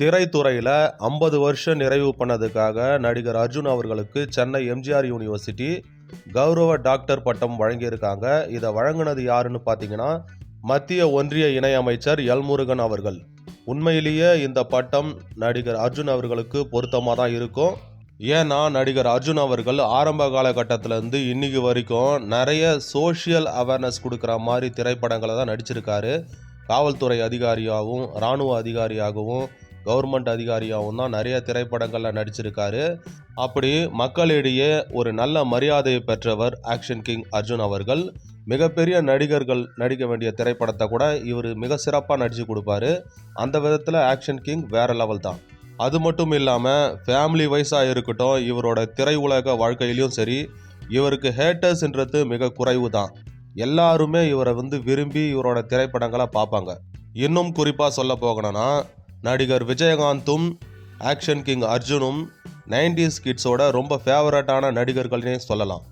திரைத்துறையில் 50 வருஷம் நிறைவு பண்ணதுக்காக நடிகர் அர்ஜுன் அவர்களுக்கு சென்னை எம்ஜிஆர் யூனிவர்சிட்டி கௌரவ டாக்டர் பட்டம் வழங்கியிருக்காங்க. இதை வழங்கினது யாருன்னு பார்த்தீங்கன்னா, மத்திய ஒன்றிய இணையமைச்சர் எல் முருகன் அவர்கள். உண்மையிலேயே இந்த பட்டம் நடிகர் அர்ஜுன் அவர்களுக்கு பொருத்தமாக தான் இருக்கும். ஏன்னா நடிகர் அர்ஜுன் அவர்கள் ஆரம்ப காலகட்டத்திலேருந்து இன்னைக்கு வரைக்கும் நிறைய சோஷியல் அவேர்னஸ் கொடுக்குற மாதிரி திரைப்படங்களை தான் நடிச்சிருக்காரு. காவல்துறை அதிகாரியாகவும் இராணுவ அதிகாரியாகவும் கவர்மெண்ட் அதிகாரியாகவும் தான் நிறைய திரைப்படங்களில் நடிச்சிருக்காரு. அப்படி மக்களிடையே ஒரு நல்ல மரியாதையை பெற்றவர் ஆக்ஷன் கிங் அர்ஜுன் அவர்கள். மிகப்பெரிய நடிகர்கள் நடிக்க வேண்டிய திரைப்படத்தை கூட இவர் மிக சிறப்பாக நடித்து கொடுப்பாரு. அந்த விதத்தில் ஆக்ஷன் கிங் வேற லெவல் தான். அது மட்டும் இல்லாமல் ஃபேமிலி வைஸாக இருக்கட்டும், இவரோட திரை உலக வாழ்க்கையிலையும் சரி, இவருக்கு ஹேட்டர்ஸ்ன்றது மிக குறைவு தான். எல்லாருமே இவரை விரும்பி இவரோட திரைப்படங்களை பார்ப்பாங்க. இன்னும் குறிப்பாக சொல்ல போகணும்னா, நடிகர் விஜயகாந்தும் ஆக்ஷன் கிங் அர்ஜுனும் 90s கிட்ஸோட ரொம்ப ஃபேவரட்டான நடிகர்கள்னே சொல்லலாம்.